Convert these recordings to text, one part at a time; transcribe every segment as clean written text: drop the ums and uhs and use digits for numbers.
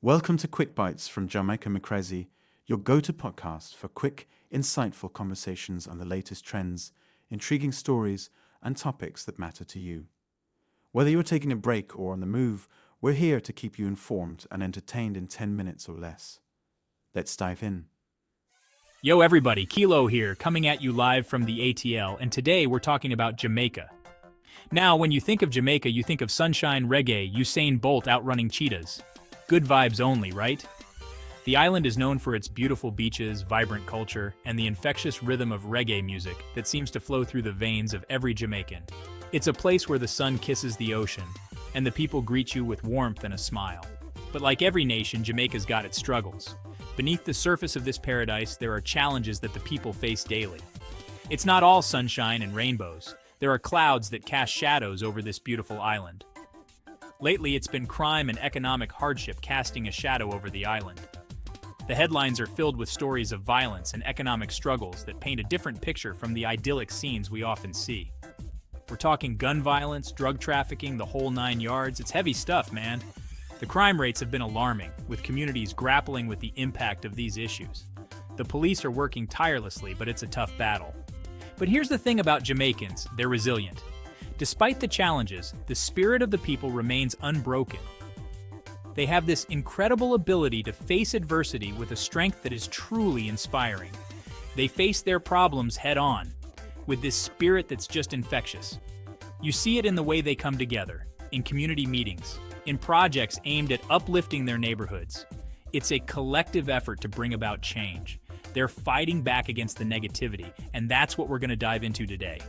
Welcome to KwikBites from Jamaica, your go-to podcast for quick, insightful conversations on the latest trends, intriguing stories, and topics that matter to you. Whether you're taking a break or on the move, we're here to keep you informed and entertained in 10 minutes or less. Let's dive in. Yo everybody, Kilo here, coming at you live from the ATL, and today we're talking about Jamaica. Now, when you think of Jamaica, you think of sunshine, reggae, Usain Bolt outrunning cheetahs. Good vibes only, right? The island is known for its beautiful beaches, vibrant culture, and the infectious rhythm of reggae music that seems to flow through the veins of every Jamaican. It's a place where the sun kisses the ocean, and the people greet you with warmth and a smile. But like every nation, Jamaica's got its struggles. Beneath the surface of this paradise, there are challenges that the people face daily. It's not all sunshine and rainbows. There are clouds that cast shadows over this beautiful island. Lately, it's been crime and economic hardship casting a shadow over the island. The headlines are filled with stories of violence and economic struggles that paint a different picture from the idyllic scenes we often see. We're talking gun violence, drug trafficking, the whole 9 yards. It's heavy stuff, man. The crime rates have been alarming, with communities grappling with the impact of these issues. The police are working tirelessly, but it's a tough battle. But here's the thing about Jamaicans, they're resilient. Despite the challenges, the spirit of the people remains unbroken. They have this incredible ability to face adversity with a strength that is truly inspiring. They face their problems head-on, with this spirit that's just infectious. You see it in the way they come together, in community meetings, in projects aimed at uplifting their neighborhoods. It's a collective effort to bring about change. They're fighting back against the negativity, and that's what we're going to dive into today.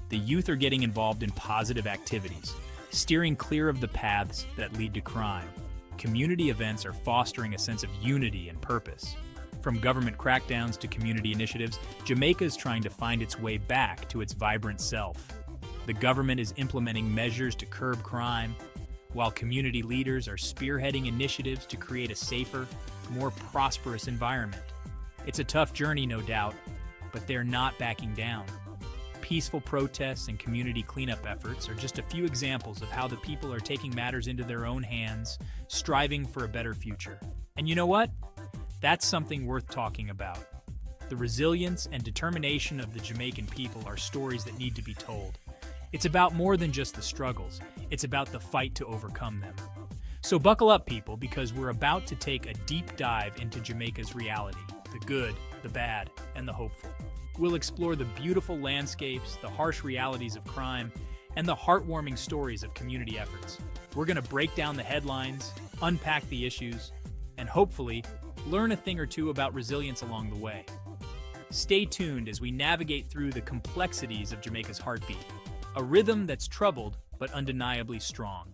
The youth are getting involved in positive activities, steering clear of the paths that lead to crime. Community events are fostering a sense of unity and purpose. From government crackdowns to community initiatives, Jamaica is trying to find its way back to its vibrant self. The government is implementing measures to curb crime, while community leaders are spearheading initiatives to create a safer, more prosperous environment. It's a tough journey, no doubt, but they're not backing down. Peaceful protests and community cleanup efforts are just a few examples of how the people are taking matters into their own hands, striving for a better future. And you know what? That's something worth talking about. The resilience and determination of the Jamaican people are stories that need to be told. It's about more than just the struggles. It's about the fight to overcome them. So buckle up, people, because we're about to take a deep dive into Jamaica's reality, the good, the bad, and the hopeful. We'll explore the beautiful landscapes, the harsh realities of crime, and the heartwarming stories of community efforts. We're going to break down the headlines, unpack the issues, and hopefully learn a thing or two about resilience along the way. Stay tuned as we navigate through the complexities of Jamaica's heartbeat, a rhythm that's troubled but undeniably strong.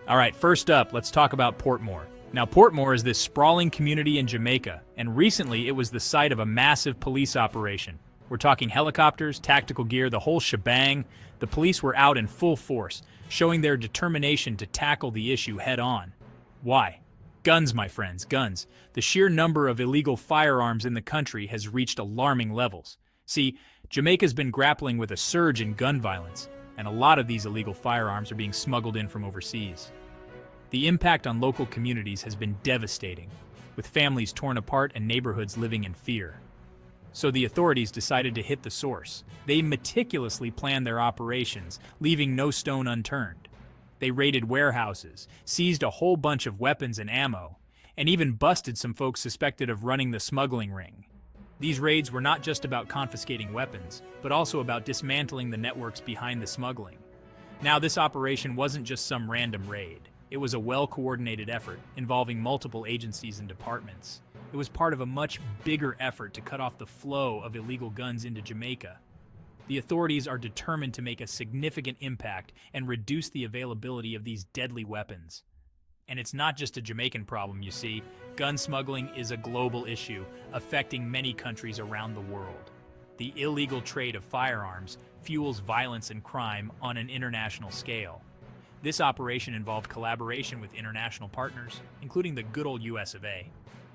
All right, first up, let's talk about Portmore. Now, Portmore is this sprawling community in Jamaica, and recently it was the site of a massive police operation. We're talking helicopters, tactical gear, the whole shebang. The police were out in full force, showing their determination to tackle the issue head-on. Why? Guns, my friends, guns. The sheer number of illegal firearms in the country has reached alarming levels. See, Jamaica's been grappling with a surge in gun violence, and a lot of these illegal firearms are being smuggled in from overseas. The impact on local communities has been devastating, with families torn apart and neighborhoods living in fear. So the authorities decided to hit the source. They meticulously planned their operations, leaving no stone unturned. They raided warehouses, seized a whole bunch of weapons and ammo, and even busted some folks suspected of running the smuggling ring. These raids were not just about confiscating weapons, but also about dismantling the networks behind the smuggling. Now, this operation wasn't just some random raid. It was a well-coordinated effort involving multiple agencies and departments. It was part of a much bigger effort to cut off the flow of illegal guns into Jamaica. The authorities are determined to make a significant impact and reduce the availability of these deadly weapons. And it's not just a Jamaican problem, you see. Gun smuggling is a global issue, affecting many countries around the world. The illegal trade of firearms fuels violence and crime on an international scale. This operation involved collaboration with international partners, including the good old US of A.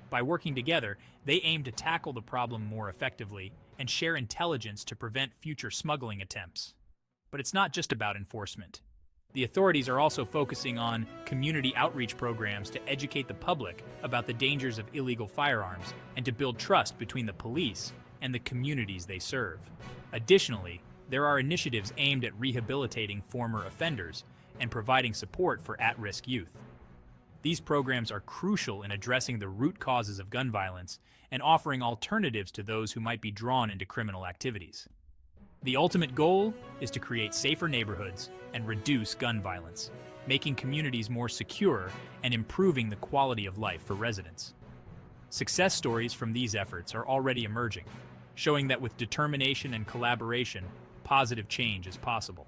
By working together, they aim to tackle the problem more effectively and share intelligence to prevent future smuggling attempts. But it's not just about enforcement. The authorities are also focusing on community outreach programs to educate the public about the dangers of illegal firearms and to build trust between the police and the communities they serve. Additionally, there are initiatives aimed at rehabilitating former offenders and providing support for at-risk youth. These programs are crucial in addressing the root causes of gun violence and offering alternatives to those who might be drawn into criminal activities. The ultimate goal is to create safer neighborhoods and reduce gun violence, making communities more secure and improving the quality of life for residents. Success stories from these efforts are already emerging, showing that with determination and collaboration, positive change is possible.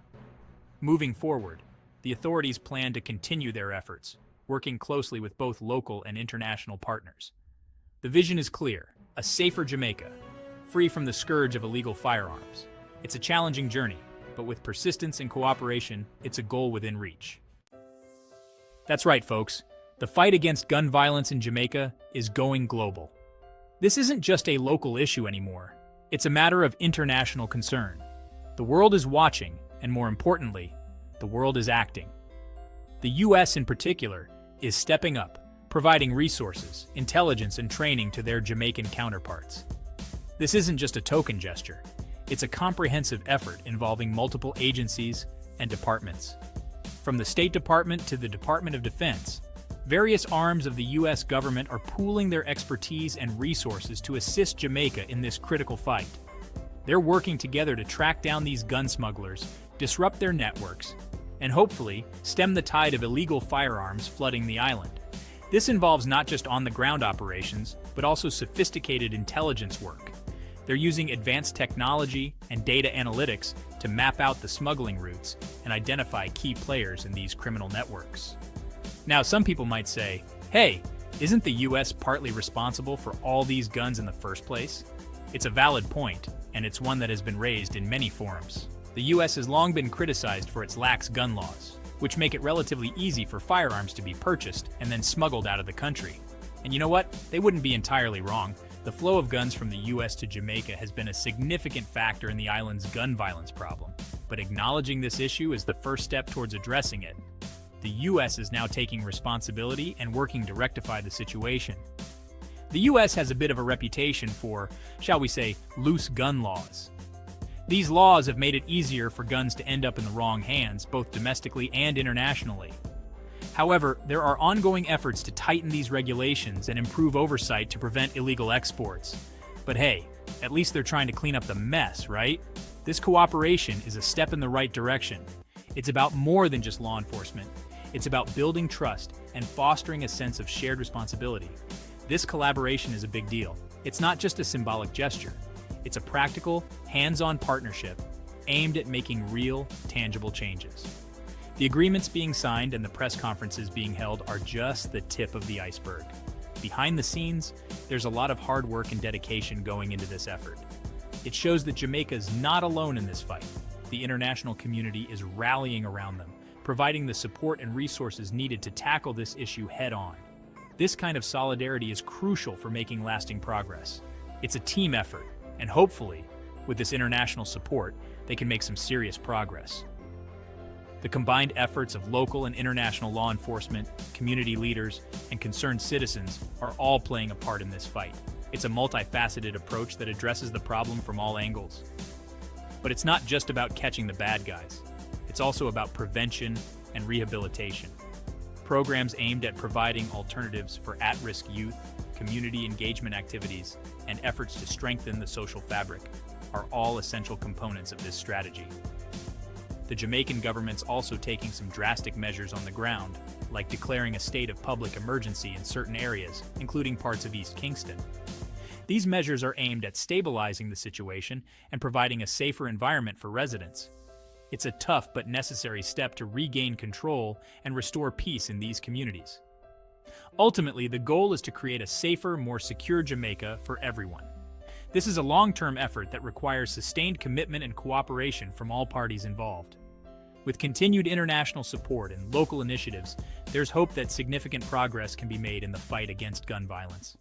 Moving forward, the authorities plan to continue their efforts, working closely with both local and international partners. The vision is clear: a safer Jamaica, free from the scourge of illegal firearms. It's a challenging journey, but with persistence and cooperation, it's a goal within reach. That's right, folks. The fight against gun violence in Jamaica is going global. This isn't just a local issue anymore. It's a matter of international concern. The world is watching, and more importantly, the world is acting. The US in particular is stepping up, providing resources, intelligence, and training to their Jamaican counterparts. This isn't just a token gesture. It's a comprehensive effort involving multiple agencies and departments. From the State Department to the Department of Defense, various arms of the US government are pooling their expertise and resources to assist Jamaica in this critical fight. They're working together to track down these gun smugglers, disrupt their networks, and hopefully stem the tide of illegal firearms flooding the island. This involves not just on-the-ground operations, but also sophisticated intelligence work. They're using advanced technology and data analytics to map out the smuggling routes and identify key players in these criminal networks. Now, some people might say, hey, isn't the US partly responsible for all these guns in the first place? It's a valid point, and it's one that has been raised in many forums. The US has long been criticized for its lax gun laws, which make it relatively easy for firearms to be purchased and then smuggled out of the country. And you know what? They wouldn't be entirely wrong. The flow of guns from the US to Jamaica has been a significant factor in the island's gun violence problem. But acknowledging this issue is the first step towards addressing it. The US is now taking responsibility and working to rectify the situation. The US has a bit of a reputation for, shall we say, loose gun laws. These laws have made it easier for guns to end up in the wrong hands, both domestically and internationally. However, there are ongoing efforts to tighten these regulations and improve oversight to prevent illegal exports. But hey, at least they're trying to clean up the mess, right? This cooperation is a step in the right direction. It's about more than just law enforcement. It's about building trust and fostering a sense of shared responsibility. This collaboration is a big deal. It's not just a symbolic gesture. It's a practical, hands-on partnership aimed at making real, tangible changes. The agreements being signed and the press conferences being held are just the tip of the iceberg. Behind the scenes, there's a lot of hard work and dedication going into this effort. It shows that Jamaica is not alone in this fight. The international community is rallying around them, providing the support and resources needed to tackle this issue head-on. This kind of solidarity is crucial for making lasting progress. It's a team effort, and hopefully, with this international support, they can make some serious progress. The combined efforts of local and international law enforcement, community leaders, and concerned citizens are all playing a part in this fight. It's a multifaceted approach that addresses the problem from all angles. But it's not just about catching the bad guys. It's also about prevention and rehabilitation. Programs aimed at providing alternatives for at-risk youth, community engagement activities, and efforts to strengthen the social fabric are all essential components of this strategy. The Jamaican government's also taking some drastic measures on the ground, like declaring a state of public emergency in certain areas, including parts of East Kingston. These measures are aimed at stabilizing the situation and providing a safer environment for residents. It's a tough but necessary step to regain control and restore peace in these communities. Ultimately, the goal is to create a safer, more secure Jamaica for everyone. This is a long-term effort that requires sustained commitment and cooperation from all parties involved. With continued international support and local initiatives, there's hope that significant progress can be made in the fight against gun violence.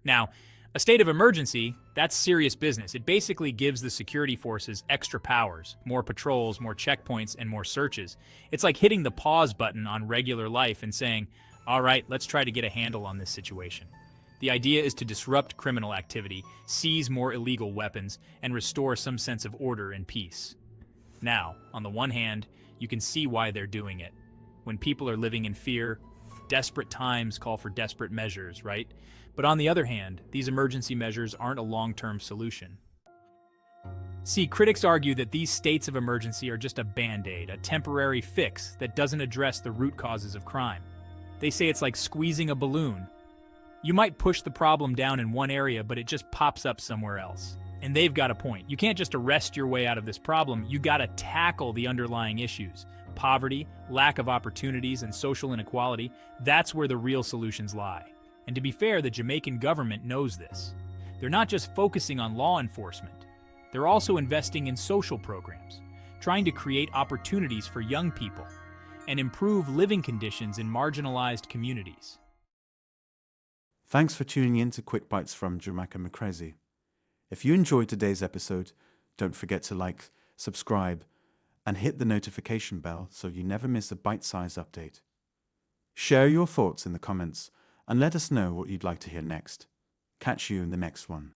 Now, A state of emergency, that's serious business. It basically gives the security forces extra powers, more patrols, more checkpoints, and more searches. It's like hitting the pause button on regular life and saying, all right, let's try to get a handle on this situation. The idea is to disrupt criminal activity, seize more illegal weapons, and restore some sense of order and peace. Now, on the one hand, you can see why they're doing it. When people are living in fear, desperate times call for desperate measures, right? But on the other hand, these emergency measures aren't a long-term solution. See, critics argue that these states of emergency are just a band-aid, a temporary fix that doesn't address the root causes of crime. They say it's like squeezing a balloon. You might push the problem down in one area, but it just pops up somewhere else. And they've got a point. You can't just arrest your way out of this problem. You gotta tackle the underlying issues. Poverty, lack of opportunities, and social inequality, that's where the real solutions lie. And to be fair, the Jamaican government knows this. They're not just focusing on law enforcement. They're also investing in social programs, trying to create opportunities for young people, and improve living conditions in marginalized communities. Thanks for tuning in to Quick Bites from Jamaican. If you enjoyed today's episode, don't forget to like, subscribe, and hit the notification bell so you never miss a bite-sized update. Share your thoughts in the comments and let us know what you'd like to hear next. Catch you in the next one.